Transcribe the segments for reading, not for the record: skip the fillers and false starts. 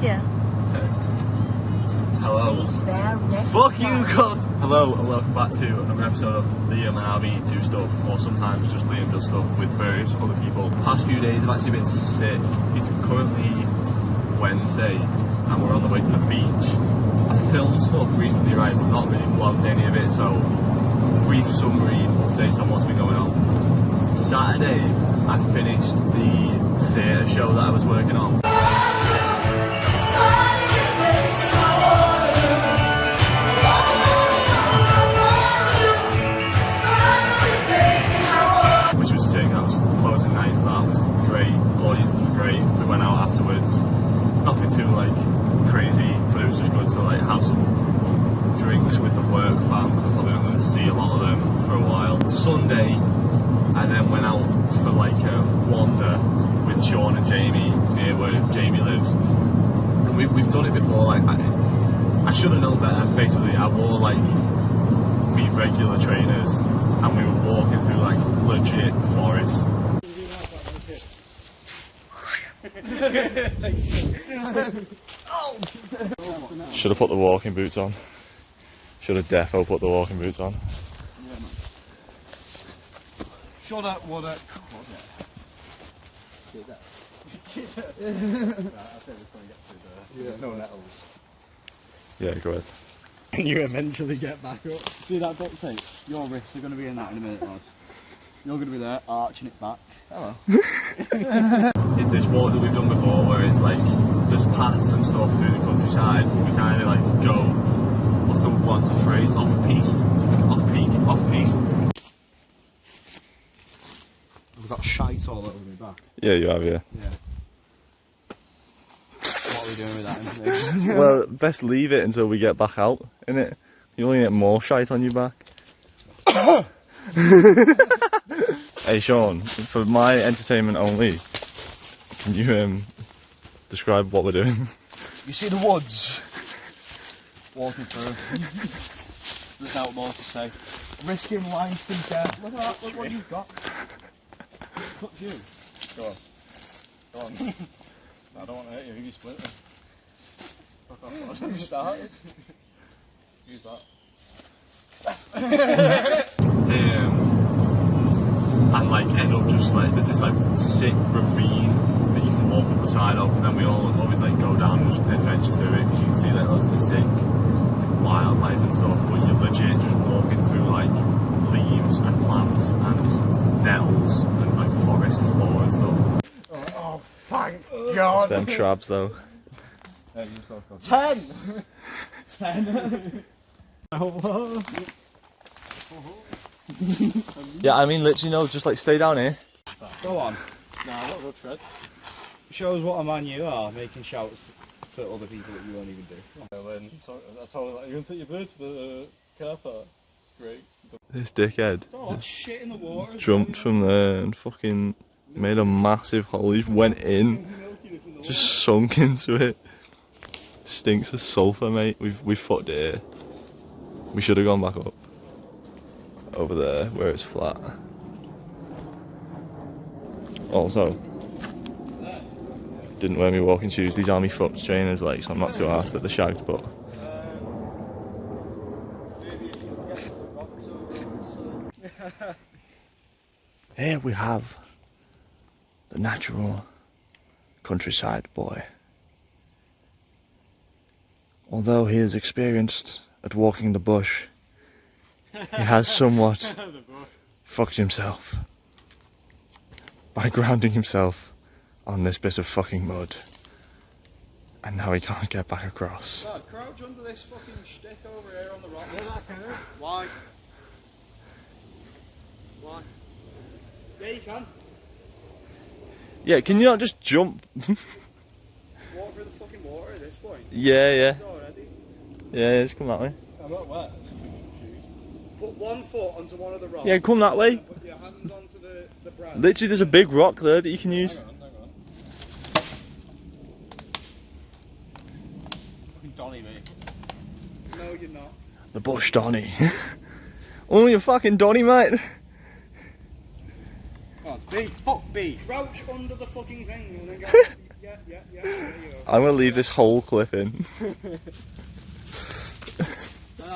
Yeah. Hello. Fuck you, God. Hello and welcome back to another episode of Liam and Abby do stuff, or sometimes just Liam does stuff with various other people. Past few days I've actually been sick. It's currently Wednesday and we're on the way to the beach. I filmed stuff recently, right, but not really vlogged any of it, so brief summary updates on what's been going on. Saturday I finished the theatre show that I was working on. Which was sick. That was closing night, that was great. Audience was great. We went out afterwards. Nothing too like crazy, but it was just good to like have some drinks with the work fam. I'm probably not going to see a lot of them for a while. Sunday I then went out for like a wander with Sean and Jamie near where Jamie lives. And we've done it before. Like I should have known better. Basically, I wore like me regular trainers, and we were walking through like legit forest. Should have put the walking boots on. Should have defo put the walking boots on. Yeah, man. Shoulda, woulda, coulda. Did that? Right, I think we're going to get to the no nettles. Yeah, go ahead. Can you eventually get back up? See that duct tape? Your wrists are going to be in that in a minute, lads. You're going to be there, arching it back. Hello. It's this walk that we've done before where it's like, there's paths and stuff through the countryside, but we kind of like go, what's the phrase? Off-piste? Off-piste? I've got shite all over my back. Yeah, you have, yeah. Yeah. What are we doing with that information? Well, best leave it until we get back out, innit? You only get more shite on your back. Hey Sean, for my entertainment only, can you describe what we're doing? You see the woods? Walking through. Without more to say. Risking life and death. Look at that, look what you've got. Fuck you. Go on. Go on. I don't want to hurt you, you split them. Fuck off. You started. Use that. And like end up just like, there's this like sick ravine that you can walk up the side of, and then we all always like go down and just adventure through it, because you can see like lots of sick wildlife and stuff, but you're legit just walking through like leaves and plants and nettles and like forest floor and stuff. Oh, thank God. Them shrubs though. Yeah, you just go. 10! 10! Oh. Yeah, I mean literally no, just like stay down here. Go on. Nah, what a good tread. Shows what a man you are, making shouts to other people that you won't even do. I told her, like, you're going to take your bird to the car park. It's great. This dickhead It's all that shit in the water. jumped from there and fucking made a massive hole. He went in, just sunk into it. Stinks of sulphur, mate. We've fucked it here. We should have gone back up. Over there, where it's flat. Also, didn't wear me walking shoes. These are my foot trainers, like, so I'm not too arsed that they're shagged, but... Here we have the natural countryside boy. Although he is experienced at walking the bush, he has somewhat fucked himself by grounding himself on this bit of fucking mud, and now he can't get back across. God, crouch under this fucking stick over here on the rock. Why? Why? Yeah, you can. Yeah, can you not just jump? Walk through the fucking water at this point. Yeah. Already. Yeah, just come that way. I'm not wet. Put one foot onto one of the rocks. Yeah, come that way. Put your hands onto the branch. Literally, there's a big rock there that you can use. Hang on. Fucking Donny, mate. No, you're not. The bush Donny. Only a fucking Donny, mate. Oh, it's B. Fuck B. Crouch under the fucking thing and then go. I'm gonna leave this whole clip in.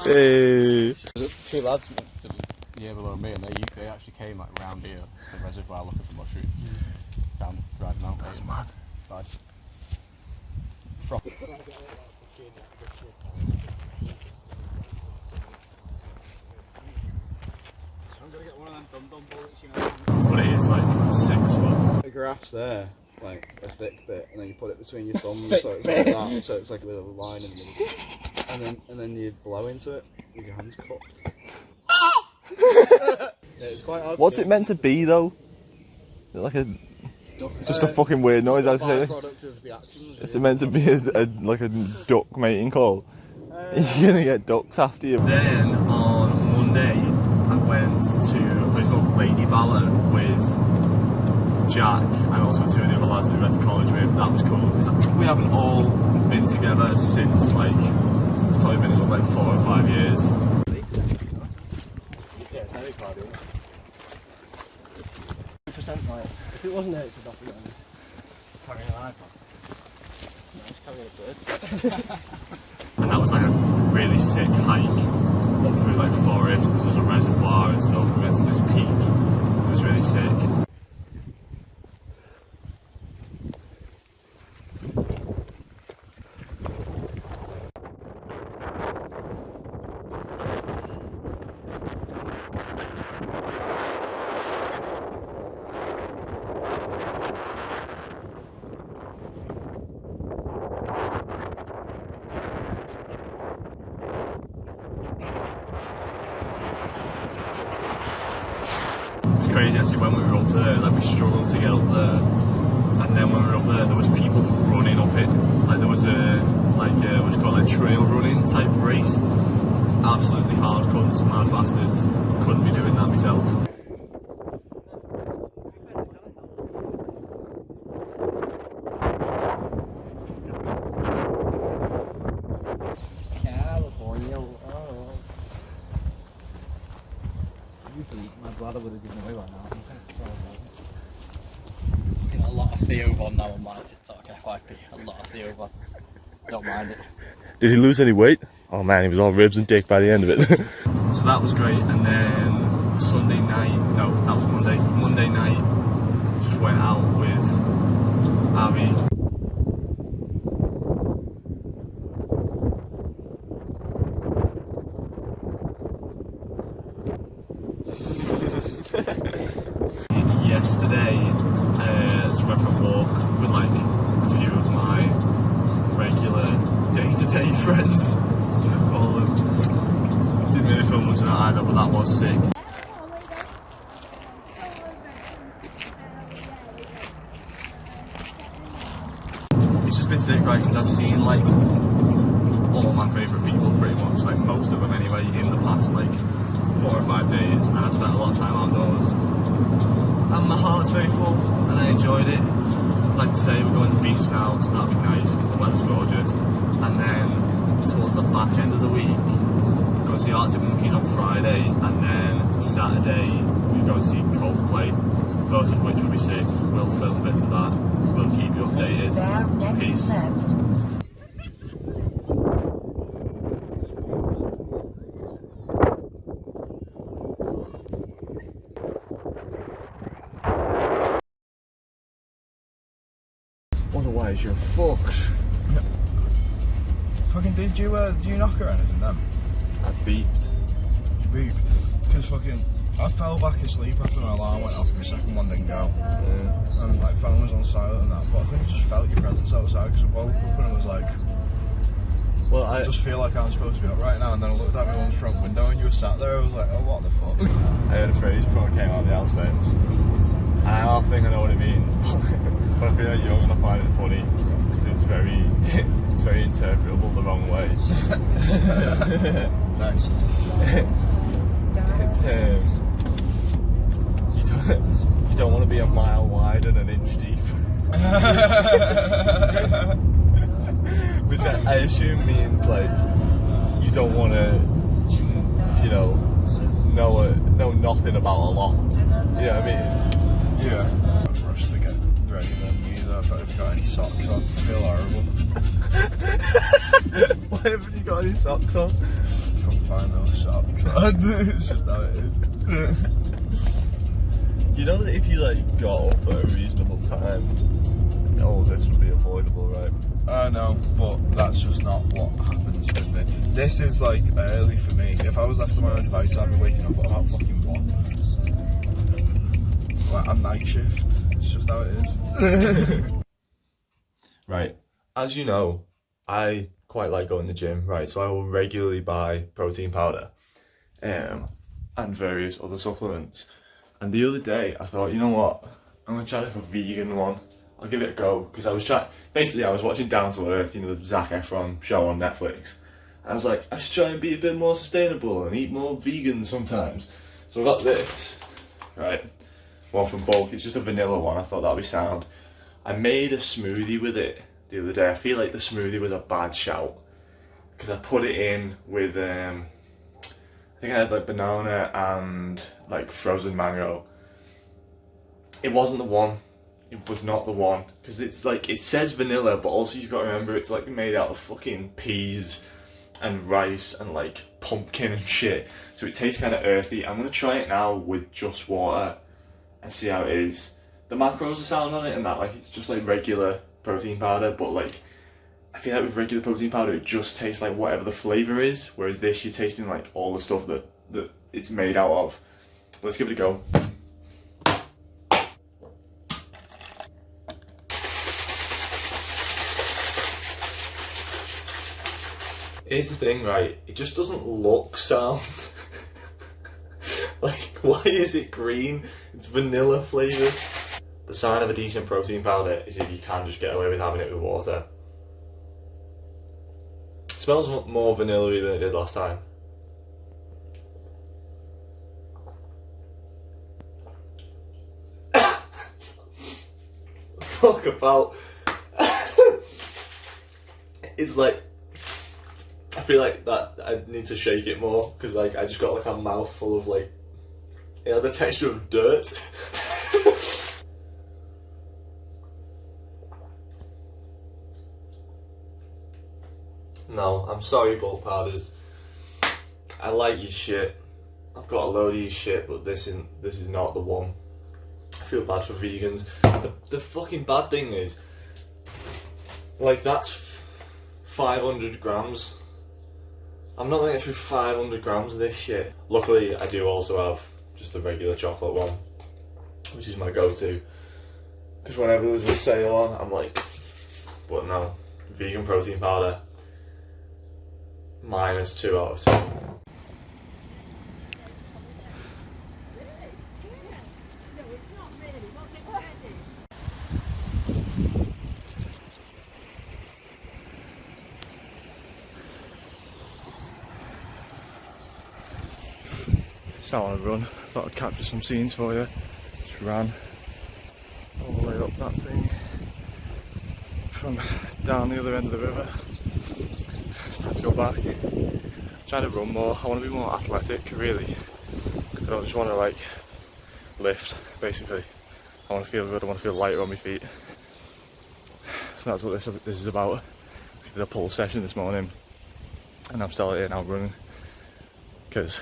Hey. Two lads, yeah, below me, and they actually came like round here, the reservoir, looking for mushrooms. Down, driving out. That's mad. Bad. I'm gonna get one of them dum-dum bullets, you know. But it is like 6 foot. The graph's there, like a thick bit, and then you put it between your thumbs, so it's like that, so it's like a little line in the middle. And then you blow into it with your hands cupped. Yeah, it's quite hard. What's it meant to be though? Is it like a just a fucking weird noise? I'd say. Byproduct of the action. Is it meant to be like a duck mating call? You're gonna get ducks after you. Then on Monday, I went to a place called Lady Valor with Jack and also 2 of the other lads that we went to college with. That was cool because we haven't all been together since like, it's probably been like 4 or 5 years. Yeah, it's very cardio. 100% like, if it wasn't there, it's a documentary. Carrying an iPod. No, it's carrying a bird. And that was like a really sick hike up through like forest. There was a reservoir and stuff. We went to this peak. It was really sick. Crazy actually when we were up there, like we struggled to get up there, and then when we were up there was people running up it, like there was a what's called like trail running type race. Absolutely hard cunts, mad bastards. Couldn't be doing that myself. California. My brother would have given away right now. A lot of Theo Von now on my TikTok, FYP. A lot of Theo Von. Don't mind it. Did he lose any weight? Oh man, he was all ribs and dick by the end of it. So that was great, and then Sunday night, no, that was Monday. Monday night, just went out with Abby. Yesterday, just went for a walk with like a few of my regular day-to-day friends, you could call them. Didn't really film much of that either, but that was sick. It's just been sick, right, because I've seen like all my favourite people pretty much, like most of them anyway, in the past like 4 or 5 days, and I've spent a lot of time outdoors. And my heart's very full, and I enjoyed it. Like I say, we're going to the beach now, so that'll be nice because the weather's gorgeous. And then towards the back end of the week, we're going to see Arctic Monkeys on Friday, and then Saturday we're going to see Coldplay, both of which will be sick. We'll film bits of that. We'll keep you updated. Peace. Otherwise, you're fucked. Fucking did you knock or anything then? I beeped. You beeped? Because fucking, I fell back asleep after my alarm went off, my second one didn't go. Yeah. And like phone was on silent and that, but I think I just felt your presence outside because I woke up and I was like, Well, I just feel like I'm supposed to be up right now, and then I looked out my mum's front window and you were sat there, I was like, oh what the fuck? I heard a phrase before I came out of the house then. And I don't think I know what it means, but I feel like you're going to find it funny because it's very interpretable the wrong way. Nice. It's you don't want to be a mile wide and an inch deep. Which I assume means like you don't want to, you know nothing about a lot. You know what I mean? Yeah. I was rushed to get ready then either. I don't even got any socks on. I feel horrible. Why haven't you got any socks on? Couldn't find those socks. It's just how it is. You know that if you like got up at a reasonable time, all this would be avoidable, right? I know, but that's just not what happens with me. This is like early for me. If I was left to my own device, I'd be waking up at about fucking 1. Like, I'm night shift. It's just how it is. Right. As you know, I quite like going to the gym, right? So I will regularly buy protein powder, and various other supplements. And the other day, I thought, you know what? I'm gonna try like a vegan one. I'll give it a go, because I was watching Down to Earth, you know, the Zac Efron show on Netflix. And I was like, I should try and be a bit more sustainable and eat more vegan sometimes. So I got this, right? One from Bulk. It's just a vanilla one. I thought that'd be sound. I made a smoothie with it the other day. I feel like the smoothie was a bad shout, because I put it in with I think I had like banana and like frozen mango. It wasn't the one. It was not the one, because it's like, it says vanilla, but also you've got to remember it's like made out of fucking peas and rice and like pumpkin and shit. So it tastes kind of earthy. I'm gonna try it now with just water and see how it is. The macros are sound on it and that, like, it's just like regular protein powder, but like, I feel like with regular protein powder it just tastes like whatever the flavour is, whereas this, you're tasting like all the stuff that it's made out of. Let's give it a go. Here's the thing, right? It just doesn't look sound. Like, why is it green? It's vanilla flavoured. The sign of a decent protein powder is if you can just get away with having it with water. It smells more vanilla-y than it did last time. Fuck about. It's like, I feel like that I need to shake it more, because like I just got like a mouthful of like, it had the texture of dirt. No, I'm sorry, bulk powders. I like your shit. I've got a load of your shit, but this is not the one. I feel bad for vegans. The fucking bad thing is, like, that's 500 grams. I'm not gonna get through 500 grams of this shit. Luckily, I do also have just the regular chocolate one, which is my go-to. Because whenever there's a sale on, I'm like, but no, vegan protein powder, -2 out of 10. Just out on a run. I thought I'd capture some scenes for you. Just ran all the way up that thing from down the other end of the river. Start to go back. I'm trying to run more. I want to be more athletic, really. I don't just want to like lift, basically. I want to feel good. I want to feel lighter on my feet. So that's what this is about. I did a pull session this morning, and I'm still here now running, because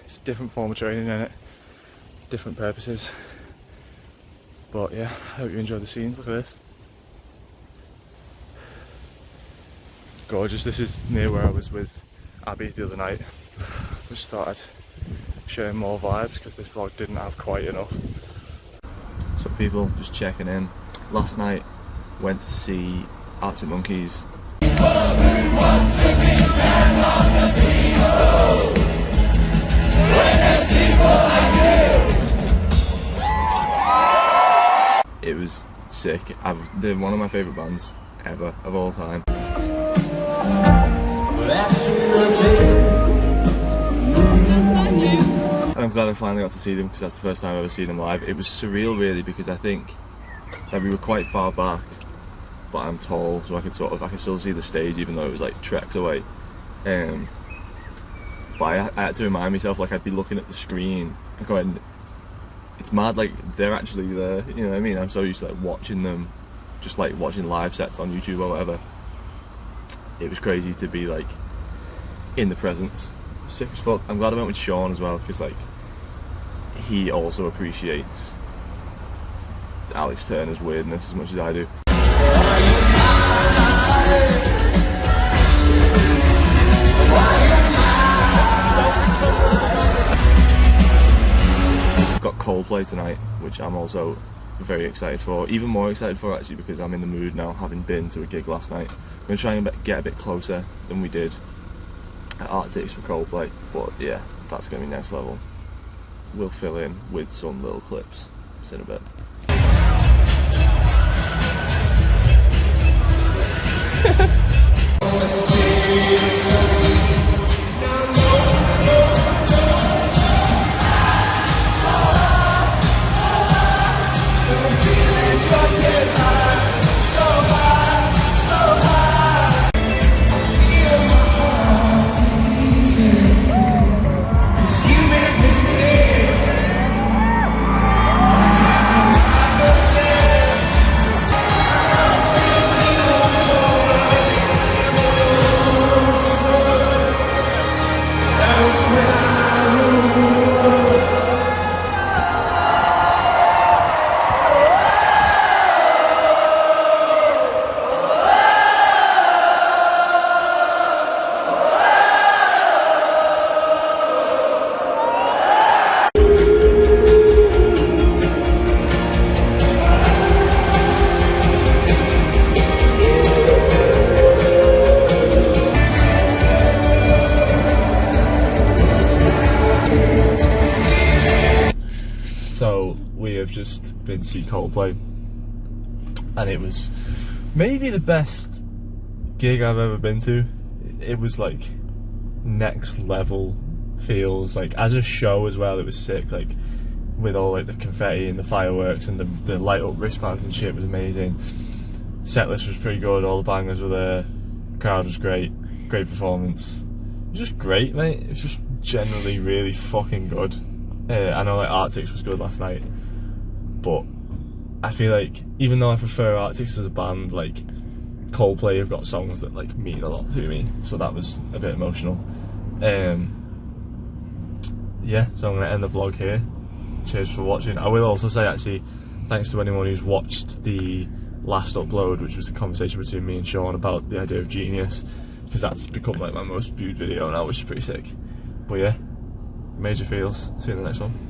it's a different form of training, in it, different purposes. But yeah, I hope you enjoy the scenes. Look at this. Gorgeous. This is near where I was with Abby the other night. Just thought I'd share more vibes, because this vlog didn't have quite enough. So people, just checking in. Last night went to see Arctic Monkeys. It was sick. They're one of my favourite bands ever, of all time. And I'm glad I finally got to see them, because that's the first time I've ever seen them live. It was surreal, really, because I think that we were quite far back, but I'm tall, so I could still see the stage, even though it was like treks away. But I had to remind myself, like, I'd be looking at the screen and going, it's mad, like they're actually there, you know what I mean? I'm so used to like watching them, just like watching live sets on YouTube or whatever. It was crazy to be like in the presence. Sick as fuck. I'm glad I went with Sean as well, because like he also appreciates Alex Turner's weirdness as much as I do. Got Coldplay tonight, which I'm also very excited for. Even more excited for actually, because I'm in the mood now, having been to a gig last night. I'm going to try and get a bit closer than we did at Arctics for Coldplay, but yeah, that's going to be next level. We'll fill in with some little clips in a bit. So we have just been to see Coldplay, and it was maybe the best gig I've ever been to. It was like next level feels, like as a show as well. It was sick, like with all like the confetti and the fireworks and the light up wristbands and shit was amazing. Setlist was pretty good, all the bangers were there, crowd was great performance. It was just great, mate. It was just generally really fucking good. I know like Arctics was good last night, but I feel like even though I prefer Arctics as a band, like Coldplay have got songs that like mean a lot to me, so that was a bit emotional. Yeah, so I'm gonna end the vlog here. Cheers for watching. I will also say actually, thanks to anyone who's watched the last upload, which was the conversation between me and Sean about the idea of Genius, because that's become like my most viewed video now, which is pretty sick. But yeah, major feels. See you in the next one.